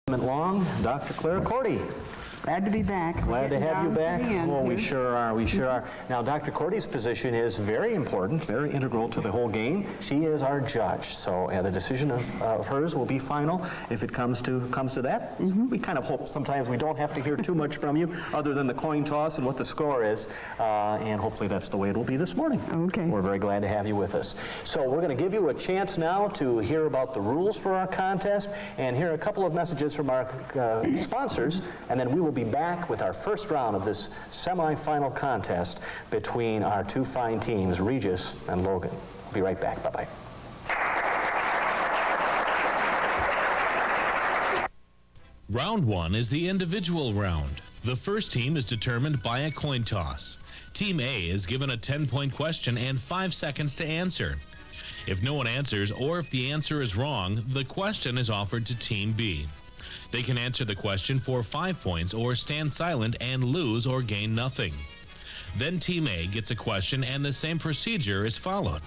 Long, Dr. Claire Cordy. Glad to be back. Glad to have you back. Oh, we sure are. We sure are. Now, Dr. Cordy's position is very important, very integral to the whole game. She is our judge, so the decision of hers will be final if it comes to that. We kind of hope sometimes we don't have to hear too much from you, other than the coin toss and what the score is, and hopefully that's the way it will be this morning. Okay. We're very glad to have you with us. So we're going to give you a chance now to hear about the rules for our contest and hear a couple of messages from our sponsors, and then we will be back with our first round of this semifinal contest between our two fine teams, Regis and Logan. We'll be right back. Bye-bye. Round one is the individual round. The first team is determined by a coin toss. Team A is given a 10-point question and 5 seconds to answer. If no one answers, or if the answer is wrong, the question is offered to Team B. They can answer the question for 5 points or stand silent and lose or gain nothing. Then Team A gets a question and the same procedure is followed.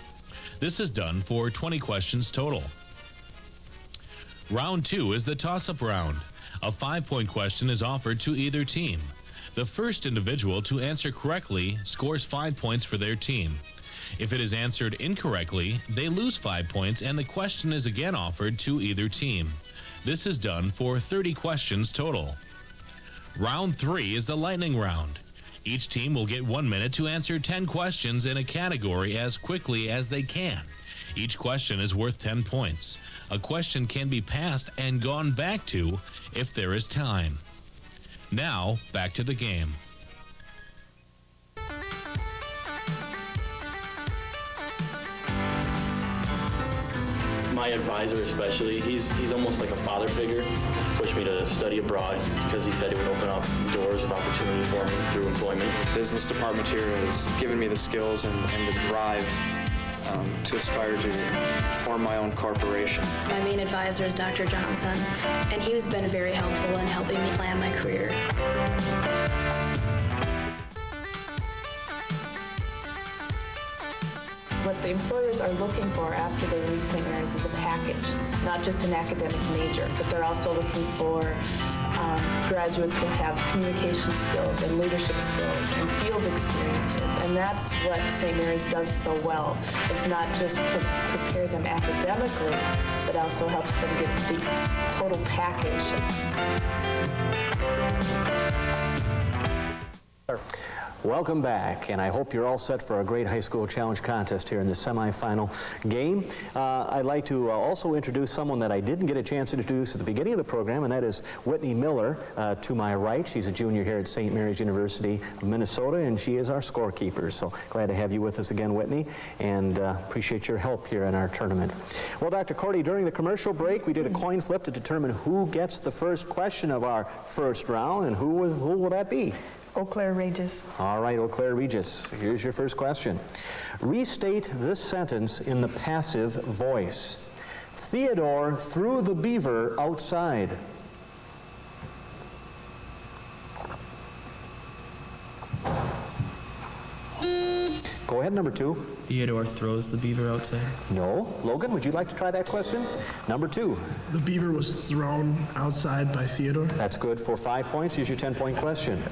This is done for 20 questions total. Round two is the toss-up round. A 5-point question is offered to either team. The first individual to answer correctly scores 5 points for their team. If it is answered incorrectly, they lose 5 points and the question is again offered to either team. This is done for 30 questions total. Round three is the lightning round. Each team will get 1 minute to answer 10 questions in a category as quickly as they can. Each question is worth 10 points. A question can be passed and gone back to if there is time. Now, back to the game. My advisor especially, he's almost like a father figure. He's pushed me to study abroad because he said it would open up doors of opportunity for me through employment. Business department here has given me the skills and the drive to aspire to form my own corporation. My main advisor is Dr. Johnson, and he has been very helpful in helping me plan my career. What the employers are looking for after they leave St. Mary's is a package, not just an academic major, but they're also looking for graduates who have communication skills and leadership skills and field experiences. And that's what St. Mary's does so well. It's not just prepare them academically, but also helps them get the total package. Welcome back, and I hope you're all set for a great high school challenge contest here in this semifinal game. I'd like to also introduce someone that I didn't get a chance to introduce at the beginning of the program, and that is Whitney Miller to my right. She's a junior here at St. Mary's University of Minnesota, and she is our scorekeeper. So glad to have you with us again, Whitney, and appreciate your help here in our tournament. Well, Dr. Cordy, during the commercial break, we did a coin flip to determine who gets the first question of our first round, and who will that be? Eau Claire Regis. All right, Eau Claire Regis. Here's your first question. Restate this sentence in the passive voice. Theodore threw the beaver outside. Go ahead, number two. Theodore throws the beaver outside. No. Logan, would you like to try that question? Number two. The beaver was thrown outside by Theodore. That's good for 5 points. Here's your 10-point question.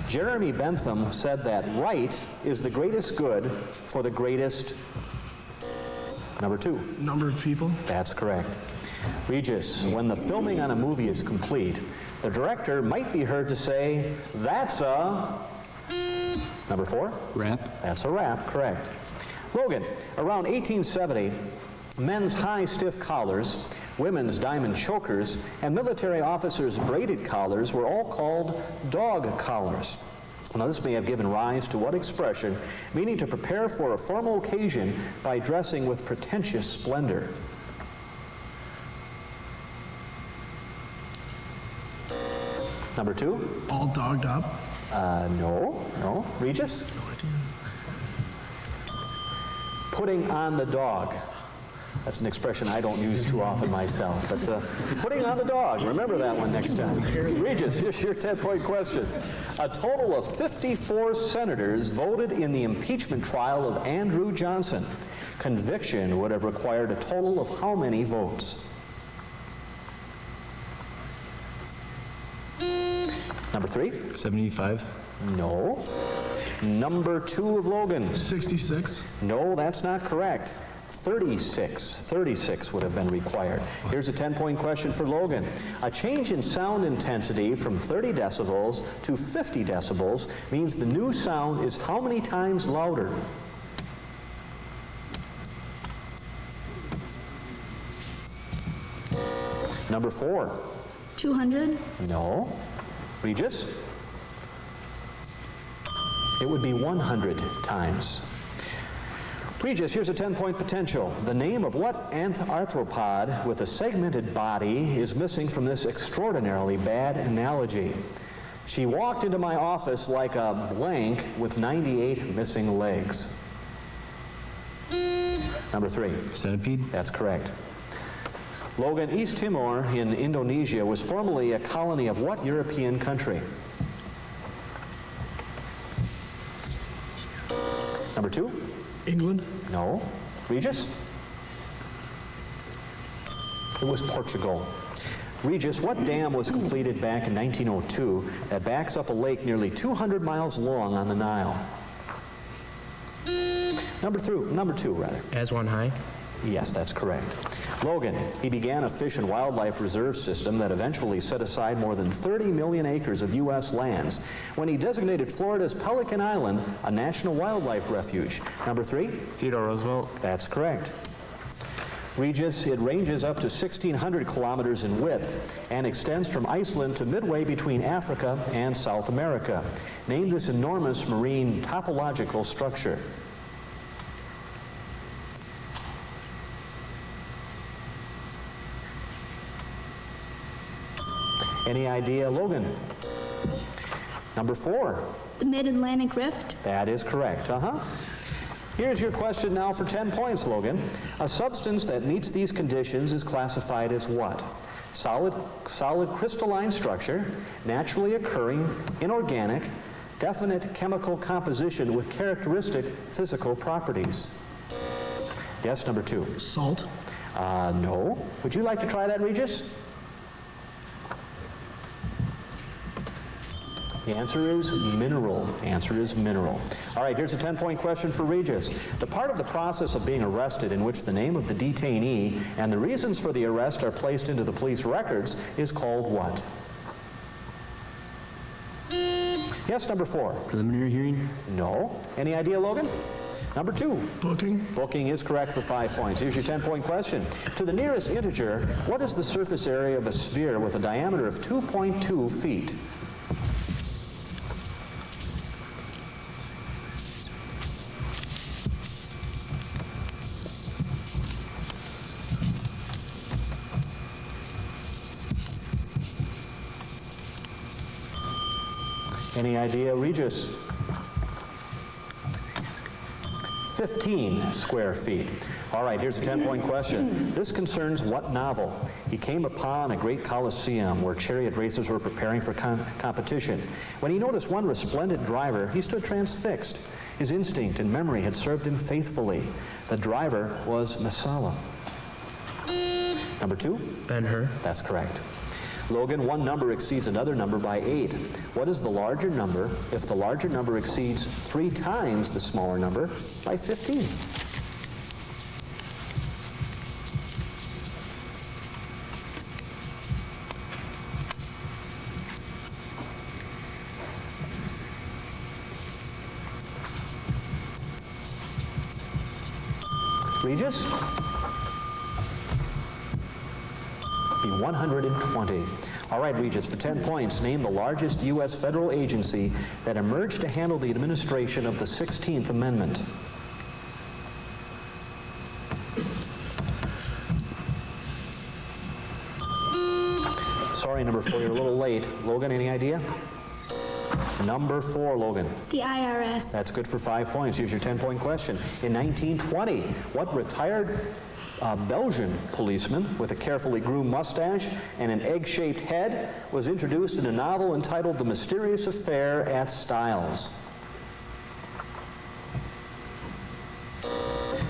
Jeremy Bentham said that right is the greatest good for the greatest... Number two. Number of people. That's correct. Regis, when the filming on a movie is complete, the director might be heard to say, "That's a..." Number four? Wrap. That's a wrap, correct. Logan, around 1870, men's high stiff collars, women's diamond chokers, and military officers' braided collars were all called dog collars. Now, this may have given rise to what expression, meaning to prepare for a formal occasion by dressing with pretentious splendor? Number two? All dogged up. No. Regis? Putting on the dog. That's an expression I don't use too often myself, but putting on the dog, remember that one next time. Regis, here's your 10-point question. A total of 54 senators voted in the impeachment trial of Andrew Johnson. Conviction would have required a total of how many votes? Number 3? 75. No. Number 2 of Logan. 66. No, that's not correct. 36. 36 would have been required. Here's a 10-point question for Logan. A change in sound intensity from 30 decibels to 50 decibels means the new sound is how many times louder? Number 4. 200. No. Regis? It would be 100 times. Regis, here's a 10-point potential. The name of what arthropod with a segmented body is missing from this extraordinarily bad analogy? She walked into my office like a blank with 98 missing legs. Number 3. Centipede. That's correct. Logan, East Timor in Indonesia was formerly a colony of what European country? Number 2? England. No. Regis? It was Portugal. Regis, what dam was completed back in 1902 that backs up a lake nearly 200 miles long on the Nile? Number 2, rather. Aswan High. Yes, that's correct. Logan, he began a fish and wildlife reserve system that eventually set aside more than 30 million acres of U.S. lands when he designated Florida's Pelican Island a national wildlife refuge. Number 3? Theodore Roosevelt. That's correct. Regis, it ranges up to 1,600 kilometers in width and extends from Iceland to midway between Africa and South America. Name this enormous marine topological structure. Any idea, Logan? Number 4. The Mid-Atlantic Rift. That is correct. Here's your question now for 10 points, Logan. A substance that meets these conditions is classified as what? Solid crystalline structure, naturally occurring, inorganic, definite chemical composition with characteristic physical properties. Yes, number 2. Salt. No. Would you like to try that, Regis? The answer is mineral. Answer is mineral. All right, here's a 10-point question for Regis. The part of the process of being arrested in which the name of the detainee and the reasons for the arrest are placed into the police records is called what? Yes, number 4. Preliminary hearing. No. Any idea, Logan? Number 2. Booking. Booking is correct for 5 points. Here's your 10-point question. To the nearest integer, what is the surface area of a sphere with a diameter of 2.2 feet? Any idea, Regis? 15 square feet. All right, here's a 10-point question. This concerns what novel? He came upon a great coliseum where chariot racers were preparing for competition. When he noticed one resplendent driver, he stood transfixed. His instinct and memory had served him faithfully. The driver was Messala. Number 2? Ben-Hur. That's correct. Logan, one number exceeds another number by 8. What is the larger number if the larger number exceeds 3 times the smaller number by 15? Regis? Be 120. All right, Regis, for 10 points, name the largest U.S. federal agency that emerged to handle the administration of the 16th Amendment. Sorry, number 4, you're a little late. Logan, any idea? Number 4, Logan. The IRS. That's good for 5 points. Here's your 10-point question. In 1920, what retired Belgian policeman with a carefully groomed mustache and an egg-shaped head was introduced in a novel entitled The Mysterious Affair at Styles?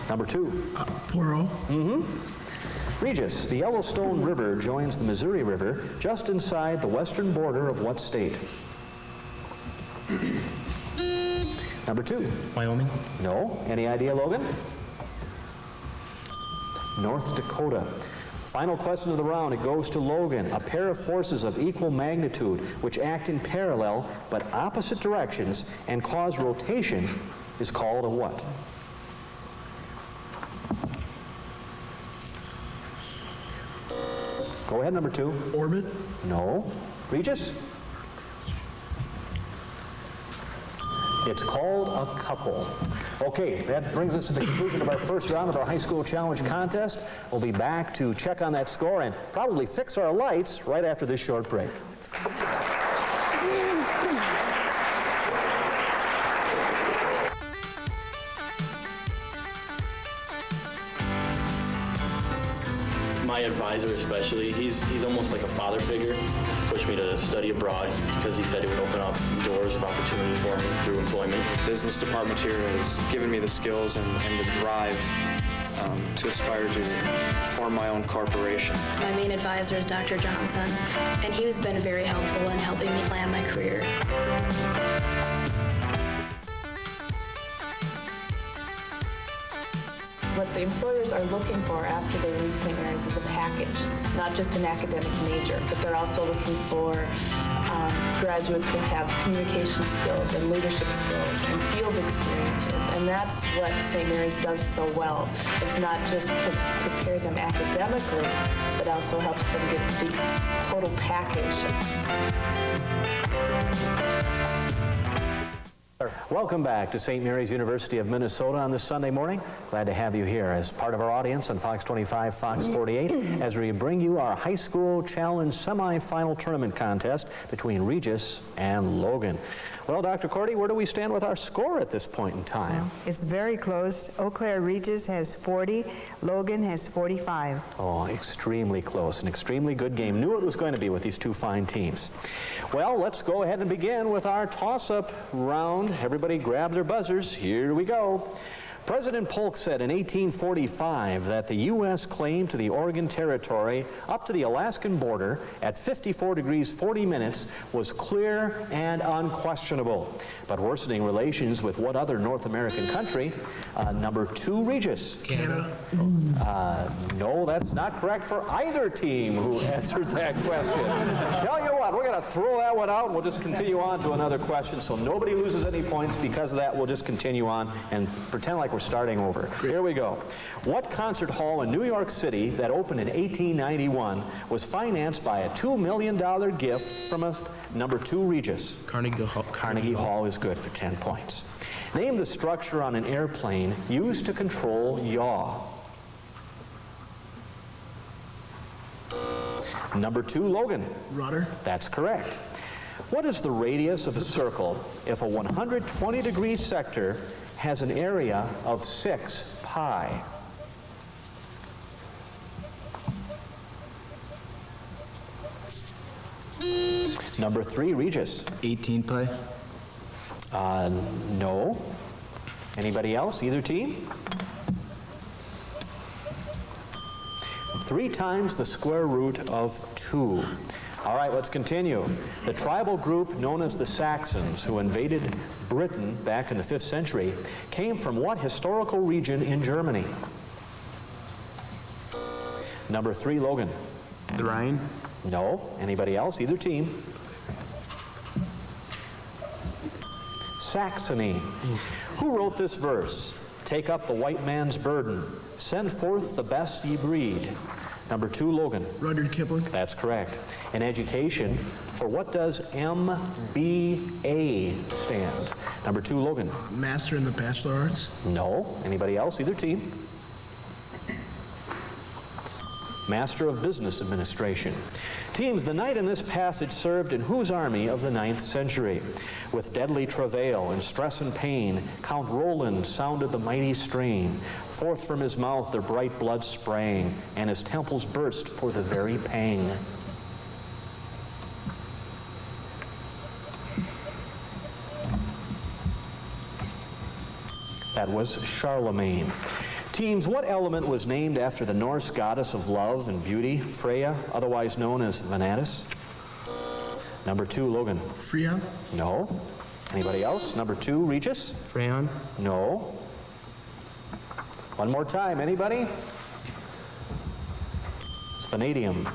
Number 2. Poirot. Regis, the Yellowstone River joins the Missouri River just inside the western border of what state? Number 2. Wyoming. No. Any idea, Logan? North Dakota. Final question of the round. It goes to Logan. A pair of forces of equal magnitude which act in parallel but opposite directions and cause rotation is called a what? Go ahead, number 2. Orbit. No. Regis? It's called a couple. Okay, that brings us to the conclusion of our first round of our high school challenge contest. We'll be back to check on that score and probably fix our lights right after this short break. My advisor especially, he's almost like a father figure. He's pushed me to study abroad because he said it would open up doors of opportunity for me through employment. Business department here has given me the skills and the drive to aspire to form my own corporation. My main advisor is Dr. Johnson, and he's been very helpful in helping me plan my career. What the employers are looking for after they leave St. Mary's is a package, not just an academic major, but they're also looking for graduates who have communication skills and leadership skills and field experiences. And that's what St. Mary's does so well. It's not just prepare them academically, but also helps them get the total package. Welcome back to St. Mary's University of Minnesota on this Sunday morning. Glad to have you here as part of our audience on Fox 25, Fox 48, as we bring you our high school challenge semifinal tournament contest between Regis and Logan. Well, Dr. Cordy, where do we stand with our score at this point in time? It's very close. Eau Claire Regis has 40. Logan has 45. Oh, extremely close. An extremely good game. Knew it was going to be with these two fine teams. Well, let's go ahead and begin with our toss-up round. Everybody grab their buzzers. Here we go. President Polk said in 1845 that the U.S. claim to the Oregon Territory up to the Alaskan border at 54 degrees 40 minutes was clear and unquestionable. But worsening relations with what other North American country? Number 2, Regis. Canada. No, that's not correct for either team who answered that question. Tell you what, we're going to throw that one out and we'll just continue on to another question so nobody loses any points. Because of that, we'll just continue on and pretend like we're starting over. Here we go. What concert hall in New York City that opened in 1891 was financed by a $2 million gift from a number 2 Regis? Carnegie Hall. Carnegie Hall is good for 10 points. Name the structure on an airplane used to control yaw. Number 2, Logan. Rudder. That's correct. What is the radius of a circle if a 120-degree sector has an area of 6 pi? Number 3, Regis. 18 pi. No. Anybody else? Either team? 3 times the square root of 2. All right, let's continue. The tribal group known as the Saxons, who invaded Britain back in the 5th century, came from what historical region in Germany? Number 3, Logan. The Rhine. No. Anybody else? Either team. Saxony. Who wrote this verse? Take up the white man's burden. Send forth the best ye breed. Number 2, Logan. Rudyard Kipling. That's correct. In education, for what does MBA stand? Number 2, Logan. Master in the Bachelor Arts. No. Anybody else? Either team. Master of Business Administration. Teams, the knight in this passage served in whose army of the 9th century? With deadly travail and stress and pain, Count Roland sounded the mighty strain. Forth from his mouth the bright blood sprang, and his temples burst for the very pang. That was Charlemagne. Teams, what element was named after the Norse goddess of love and beauty, Freya, otherwise known as Venatus? Number 2, Logan. Freon. No. Anybody else? Number 2, Regis? Freon. No. One more time, anybody? It's vanadium.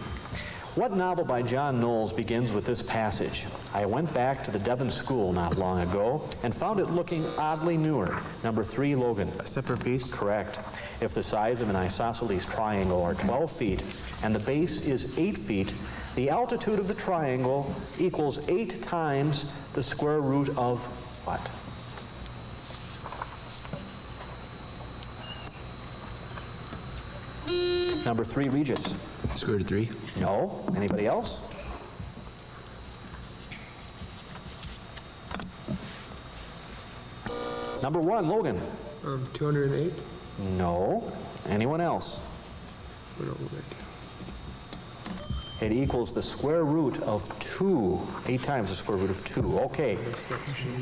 What novel by John Knowles begins with this passage? I went back to the Devon School not long ago and found it looking oddly newer. Number 3, Logan. A separate piece. Correct. If the sides of an isosceles triangle are 12 feet and the base is 8 feet, the altitude of the triangle equals 8 times the square root of what? Number 3, Regis. Square root of 3. No. Anybody else? Number 1, Logan. 208. No. Anyone else? It equals the square root of 2. 8 times the square root of 2. Okay.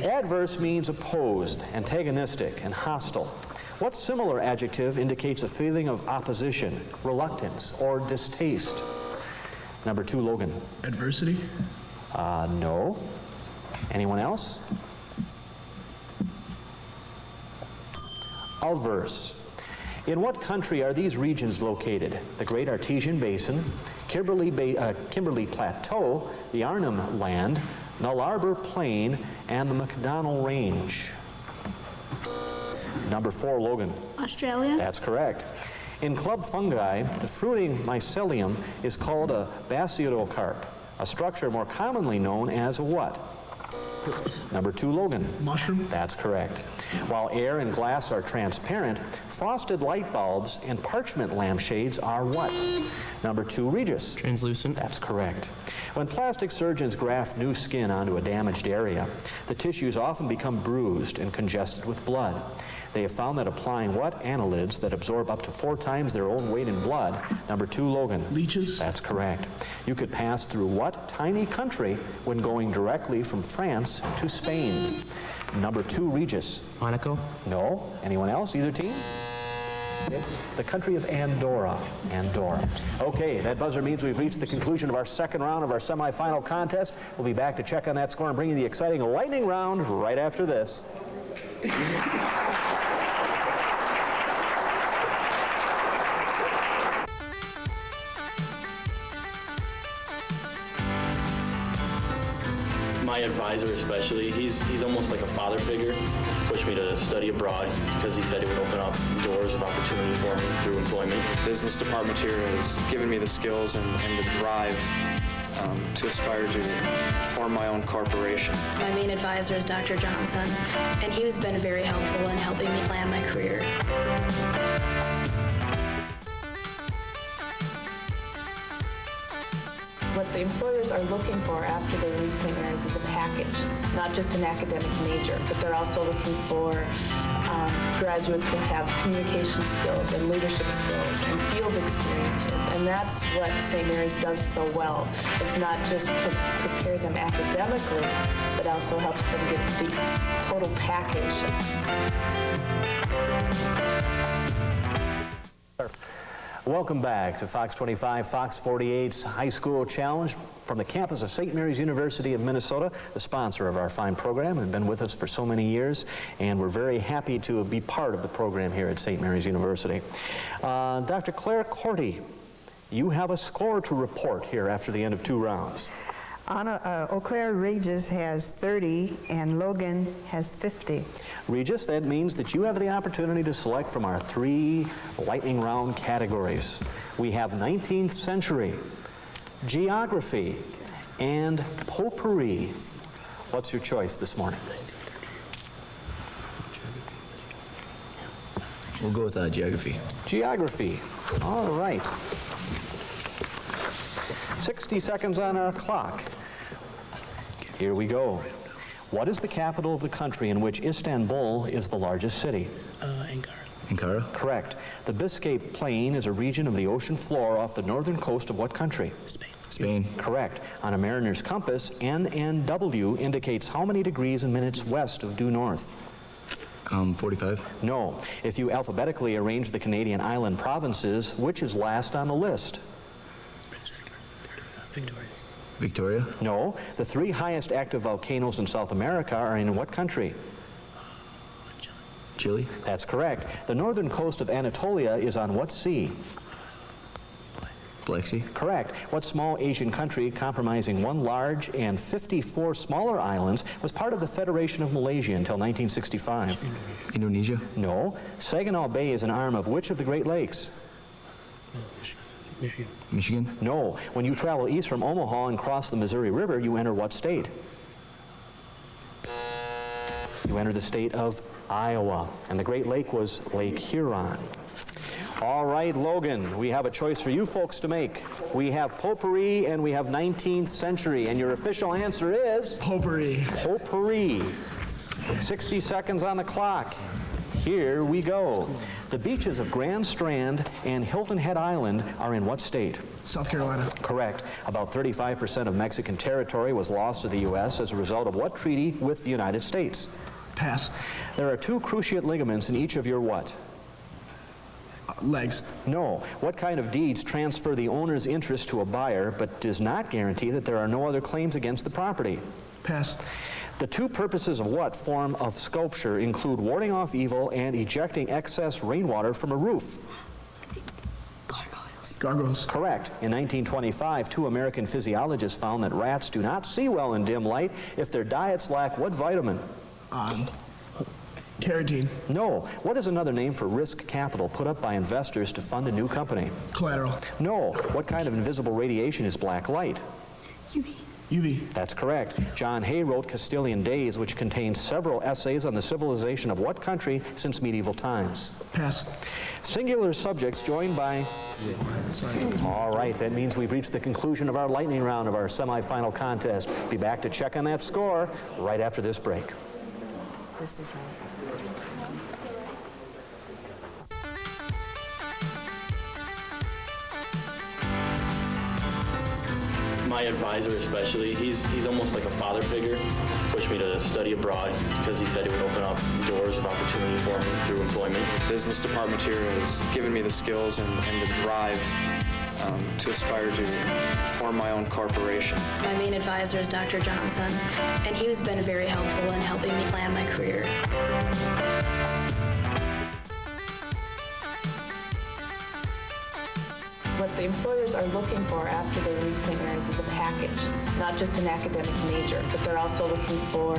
Adverse means opposed, antagonistic, and hostile. What similar adjective indicates a feeling of opposition, reluctance, or distaste? Number 2, Logan. Adversity. No. Anyone else? Averse. In what country are these regions located? The Great Artesian Basin, Kimberley Plateau, the Arnhem Land, Null Arbor Plain, and the McDonnell Range. Number 4, Logan. Australia. That's correct. In club fungi, the fruiting mycelium is called a basiodocarp, a structure more commonly known as a what? Number 2, Logan. Mushroom. That's correct. While air and glass are transparent, frosted light bulbs and parchment lampshades are what? Number 2, Regis. Translucent. That's correct. When plastic surgeons graft new skin onto a damaged area, the tissues often become bruised and congested with blood. They have found that applying what annelids that absorb up to 4 times their own weight in blood? Number 2, Logan. Leeches. That's correct. You could pass through what tiny country when going directly from France to Spain? Number 2, Regis. Monaco. No. Anyone else? Either team? The country of Andorra. Andorra. Okay, that buzzer means we've reached the conclusion of our second round of our semifinal contest. We'll be back to check on that score and bring you the exciting lightning round right after this. My advisor especially, he's almost like a father figure. He's pushed me to study abroad because he said it would open up doors of opportunity for me through employment. The business department here has given me the skills and the drive to aspire to form my own corporation. My main advisor is Dr. Johnson, and he has been very helpful in helping me plan my career. What the employers are looking for after they're releasing theirs is a package, not just an academic major, but they're also looking for graduates who have communication skills and leadership skills and field experiences. And that's what St. Mary's does so well. It's not just prepare them academically, but also helps them get the total package. Welcome back to Fox 25, Fox 48's High School Challenge from the campus of St. Mary's University of Minnesota, the sponsor of our fine program, and been with us for so many years, and we're very happy to be part of the program here at St. Mary's University. Dr. Claire Corty, you have a score to report here after the end of 2 rounds. Eau Claire Regis has 30 and Logan has 50. Regis, that means that you have the opportunity to select from our 3 lightning round categories. We have 19th century, geography, and potpourri. What's your choice this morning? We'll go with geography. Geography. All right. 60 seconds on our clock. Here we go. What is the capital of the country in which Istanbul is the largest city? Ankara. Ankara? Correct. The Biscay Plain is a region of the ocean floor off the northern coast of what country? Spain. Spain. Correct. On a mariner's compass, NNW indicates how many degrees and minutes west of due north? 45. No. If you alphabetically arrange the Canadian island provinces, which is last on the list? Victoria. No. The 3 highest active volcanoes in South America are in what country? Chile. That's correct. The northern coast of Anatolia is on what sea? Black Sea. Correct. What small Asian country, comprising 1 large and 54 smaller islands, was part of the Federation of Malaysia until 1965? Indonesia. No. Saginaw Bay is an arm of which of the Great Lakes? Michigan. Michigan. No. When you travel east from Omaha and cross the Missouri River, you enter what state? You enter the state of Iowa. And the Great Lake was Lake Huron. All right, Logan, we have a choice for you folks to make. We have potpourri and we have 19th century, and your official answer is? Potpourri. Potpourri. 60 seconds on the clock. Here we go. The beaches of Grand Strand and Hilton Head Island are in what state? South Carolina. Correct. About 35% of Mexican territory was lost to the U.S. as a result of what treaty with the United States? Pass. There are 2 cruciate ligaments in each of your what? Legs. No. What kind of deeds transfer the owner's interest to a buyer but does not guarantee that there are no other claims against the property? Pass. The 2 purposes of what form of sculpture include warding off evil and ejecting excess rainwater from a roof? Gargoyles. Correct. In 1925, 2 American physiologists found that rats do not see well in dim light if their diets lack what vitamin? Carotene. No. What is another name for risk capital put up by investors to fund a new company? Collateral. No. What kind of invisible radiation is black light? UV. That's correct. John Hay wrote Castilian Days, which contains several essays on the civilization of what country since medieval times? Pass. Singular subjects joined by... All right, that means we've reached the conclusion of our lightning round of our semifinal contest. Be back to check on that score right after this break. This is right. My advisor especially, he's almost like a father figure. He's pushed me to study abroad because he said it would open up doors of opportunity for me through employment. Business department here has given me the skills and the drive to aspire to form my own corporation. My main advisor is Dr. Johnson, and he has been very helpful in helping me plan my career. What the employers are looking for after they leave St. Mary's is a package, not just an academic major, but they're also looking for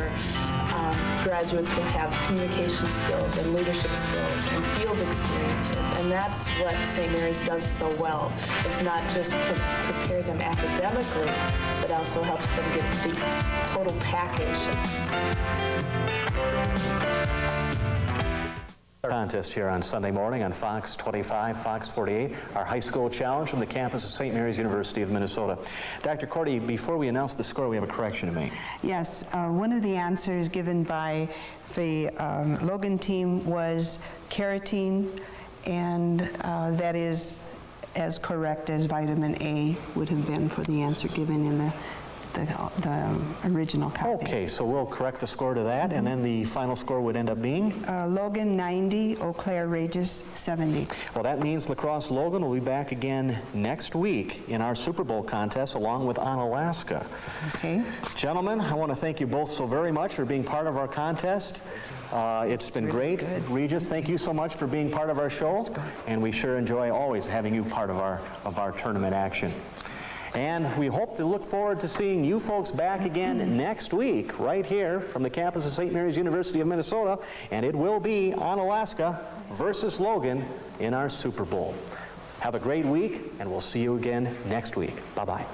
graduates who have communication skills and leadership skills and field experiences. And that's what St. Mary's does so well. It's not just prepare them academically, but also helps them get the total package. Contest here on Sunday morning on Fox 25, Fox 48, our high school challenge from the campus of St. Mary's University of Minnesota. Dr. Cordy, before we announce the score, we have a correction to make. Yes, one of the answers given by the Logan team was carotene, and that is as correct as vitamin A would have been for the answer given in the original copy. Okay, so we'll correct the score to that, and then the final score would end up being? Logan 90, Eau Claire Regis 70. Well, that means La Crosse Logan will be back again next week in our Super Bowl contest along with Onalaska. Okay. Gentlemen, I want to thank you both so very much for being part of our contest. It's been great. Good. Regis, thank you so much for being part of our show, and we sure enjoy always having you part of our tournament action. And we hope to look forward to seeing you folks back again next week, right here from the campus of St. Mary's University of Minnesota, and it will be Onalaska versus Logan in our Super Bowl. Have a great week, and we'll see you again next week. Bye-bye.